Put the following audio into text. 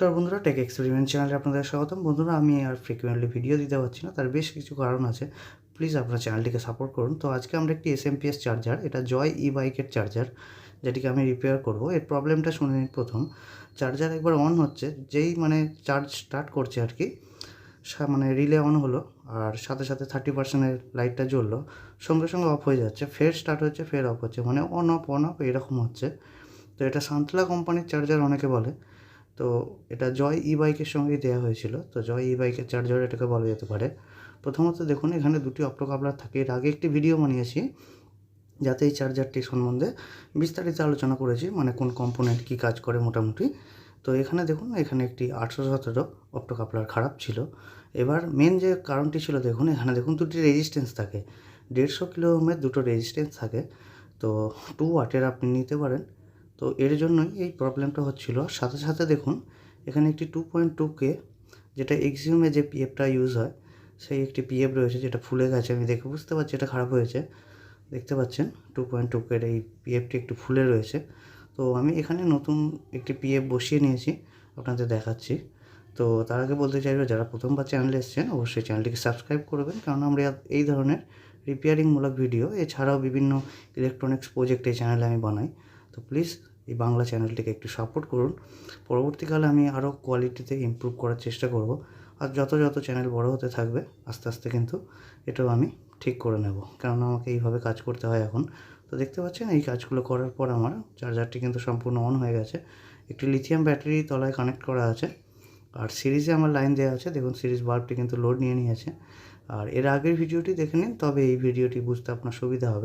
নমস্কার বন্ধুরা, take experiment চ্যানেলে আপনাদের স্বাগতম। বন্ধুরা, আমি আর ফ্রিকুয়েন্টলি ভিডিও দিতে পারছি না, তার বেশ কিছু কারণ আছে। প্লিজ আপনার চ্যানেলটিকে সাপোর্ট করুন। তো আজকে আমরা একটি এসএমপিএস চার্জার, এটা জয় ই বাইকের চার্জার, যেটিকে আমি রিপেয়ার করব। এর প্রবলেমটা শুনে নিন। প্রথম, চার্জার একবার অন হচ্ছে, যেই চার্জ স্টার্ট করছে আর কি, রিলে অন হলো আর সাথে সাথে 30%-এর লাইটটা জ্বললো, সঙ্গে সঙ্গে অফ হয়ে যাচ্ছে, ফের স্টার্ট হচ্ছে, ফের অফ হচ্ছে, অন অফ এরকম হচ্ছে। তো এটা সান্তলা কোম্পানির চার্জার অনেকে বলে। তো এটা জয় ই বাইকের সঙ্গেই দেওয়া হয়েছিল। তো জয় ই বাইকের চার্জার এটাকে বলা যেতে পারে। প্রথমত দেখুন, এখানে দুটি অপ্টো কাপলার থাকে। এর আগে একটি ভিডিও বানিয়েছি যাতে এই চার্জারটি সম্বন্ধে বিস্তারিত আলোচনা করেছি, কোন কম্পোনেন্ট কী কাজ করে মোটামুটি। তো এখানে দেখুন, এখানে একটি 817 অপ্টো কাপলার খারাপ ছিল। এবার মেন যে কারণটি ছিল, দেখুন এখানে দেখুন দুটি রেজিস্ট্যান্স থাকে, 150 কিলো ওহমের দুটো রেজিস্ট্যান্স থাকে। তো 2 ওয়াটের আপনি নিতে পারেন। তো এর জন্যই এই প্রবলেমটা হচ্ছিল। সাথে সাথে দেখুন, এখানে একটি 2.2K, যেটা এক্সিউমে যে পিএফটা ইউজ হয়, সেই একটি পিএফ রয়েছে, যেটা ফুলে গেছে। আমি দেখে বুঝতে পারছি এটা খারাপ হয়েছে। দেখতে পাচ্ছেন 2.2K এই পিএফটি একটু ফুলে রয়েছে। তো আমি এখানে নতুন একটি পিএফ বসিয়ে নিয়েছি, আপনাদের দেখাচ্ছি। তো তার আগে বলতে চাইবো, যারা প্রথমবার চ্যানেলে এসেছেন অবশ্যই চ্যানেলটিকে সাবস্ক্রাইব করবেন, কারণ আমরা এই ধরনের রিপেয়ারিংমূলক ভিডিও এছাড়াও বিভিন্ন ইলেকট্রনিক্স প্রজেক্ট এই চ্যানেলে আমি বানাই। তো প্লিজ এই বাংলা চ্যানেলটিকে একটু সাপোর্ট করুন। পরবর্তীকালে আমি আরও কোয়ালিটিতে ইমপ্রুভ করার চেষ্টা করব। আর যত চ্যানেল বড় হতে থাকবে, আস্তে আস্তে কিন্তু এটাও আমি ঠিক করে নেব, কারণ আমাকে এইভাবে কাজ করতে হয় এখন। তো দেখতে পাচ্ছেন, এই কাজগুলো করার পর আমার চার্জারটি কিন্তু সম্পূর্ণ অন হয়ে গেছে। একটি লিথিয়াম ব্যাটারি তলায় কানেক্ট করা আছে, আর সিরিজে আমার লাইন দেওয়া আছে। দেখুন, সিরিজ বাল্বটি কিন্তু লোড নিয়ে নিয়েছে। আর এর আগের ভিডিওটি দেখে নিন, তবে এই ভিডিওটি বুঝতে আপনার সুবিধা হবে।